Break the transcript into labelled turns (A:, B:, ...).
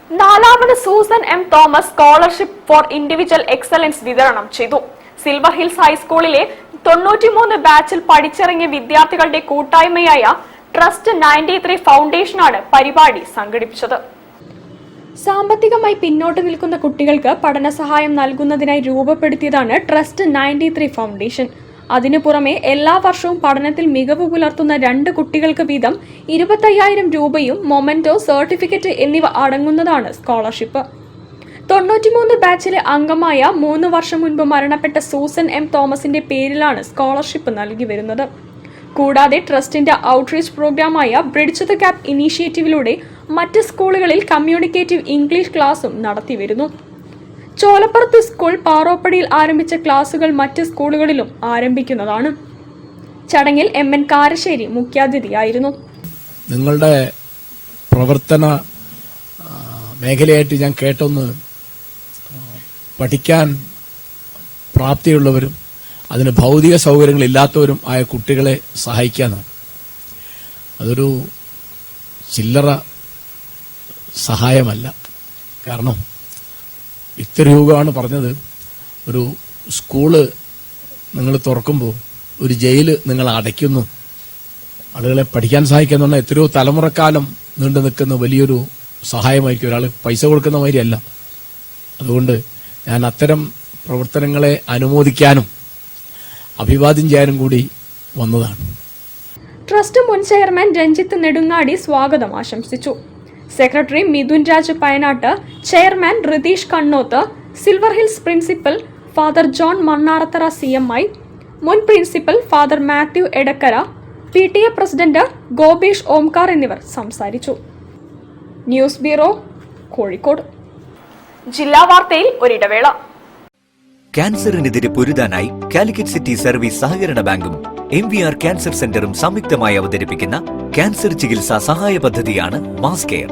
A: നാലാമത് Susan M Thomas scholarship for individual excellence വിതരണം ചെയ്തു. സിൽവർ ഹിൽസ് ഹൈസ്കൂളിലെ 93 ബാച്ചിൽ പഠിച്ചിറങ്ങിയ വിദ്യാർത്ഥികളുടെ കൂട്ടായ്മയായ ട്രസ്റ്റ് 93 ഫൗണ്ടേഷനാണ് പരിപാടി സംഘടിപ്പിച്ചത്. സാമ്പത്തികമായി പിന്നോട്ട് നിൽക്കുന്ന കുട്ടികൾക്ക് പഠന സഹായം നൽകുന്നതിനായി രൂപപ്പെടുത്തിയതാണ് ട്രസ്റ്റ് 93 ഫൗണ്ടേഷൻ. അതിനു പുറമെ എല്ലാ വർഷവും പഠനത്തിൽ മികവ് പുലർത്തുന്ന 2 കുട്ടികൾക്ക് വീതം 25,000 രൂപയും മൊമെന്റോ, സർട്ടിഫിക്കറ്റ് എന്നിവ അടങ്ങുന്നതാണ് സ്കോളർഷിപ്പ്. 93 ബാച്ചിലെ അംഗമായ 3 വർഷം മുൻപ് മരണപ്പെട്ട സൂസൻ എം തോമസിന്റെ പേരിലാണ് സ്കോളർഷിപ്പ് നൽകി വരുന്നത്. കൂടാതെ ട്രസ്റ്റിന്റെ ഔട്ട്റീച്ച് പ്രോഗ്രാമായ ബ്രിഡ്ജ് ദ ഗ്യാപ്പ് ഇനീഷ്യേറ്റീവിലൂടെ മറ്റ് സ്കൂളുകളിൽ കമ്മ്യൂണിക്കേറ്റീവ് ഇംഗ്ലീഷ് ക്ലാസും നടത്തിവരുന്നു. ചോലപ്പുറത്ത് സ്കൂൾ പാറോപ്പടിയിൽ ആരംഭിച്ച ക്ലാസുകൾ മറ്റ് സ്കൂളുകളിലും ആരംഭിക്കുന്നതാണ്. ചടങ്ങിൽ MN കാരശ്ശേരി മുഖ്യാതിഥിയായിരുന്നു.
B: നിങ്ങളുടെ പ്രവർത്തന മേഖലയായിട്ട് ഞാൻ കേട്ടൊന്ന്, പഠിക്കാൻ പ്രാപ്തിയുള്ളവരും അതിന് ഭൗതിക സൗകര്യങ്ങൾ ഇല്ലാത്തവരും ആയ കുട്ടികളെ സഹായിക്കാനാണ്. അതൊരു ചില്ലറ സഹായമല്ല. കാരണം വിക്ടർ ഹ്യൂഗോയാണ് പറഞ്ഞത്, ഒരു സ്കൂള് നിങ്ങൾ തുറക്കുമ്പോൾ ഒരു ജയില് നിങ്ങൾ അടയ്ക്കുന്നു. ആളുകളെ പഠിക്കാൻ സഹായിക്കുക എന്ന് എത്രയോ തലമുറക്കാലം നീണ്ടു നിൽക്കുന്ന വലിയൊരു സഹായമായിരിക്കും. ഒരാൾ പൈസ കൊടുക്കുന്ന മാതിരിയല്ല. അതുകൊണ്ട് ഞാൻ അത്തരം പ്രവർത്തനങ്ങളെ അനുമോദിക്കാനും അഭിവാദ്യം ചെയ്യാനും കൂടി വന്നതാണ്.
A: ട്രസ്റ്റ് മുൻ ചെയർമാൻ രഞ്ജിത്ത് നെടുങ്ങാടി സ്വാഗതം ആശംസിച്ചു. Secretary Mithun Raj Payanatt, chairman Ritheesh Kannoth, silver hills principal father John Mannarathara CMI, മുൻ principal father Mathew Edakkara, PTA president Gopeesh Omkar എന്നിവർ സംസാരിച്ചു. News bureau, Kozhikode. ജില്ലാ വാർത്തയിൽ ഒരിടവേള.
C: ക്യാൻസറിനെതിരെ പൊരുതാനായി കാലിക്കറ്റ് സിറ്റി സർവീസ് സഹകരണ ബാങ്കും MVR ക്യാൻസർ സെന്ററും സംയുക്തമായി അവതരിപ്പിക്കുന്ന ക്യാൻസർ ചികിത്സാ സഹായ പദ്ധതിയാണ് മാസ് കെയർ.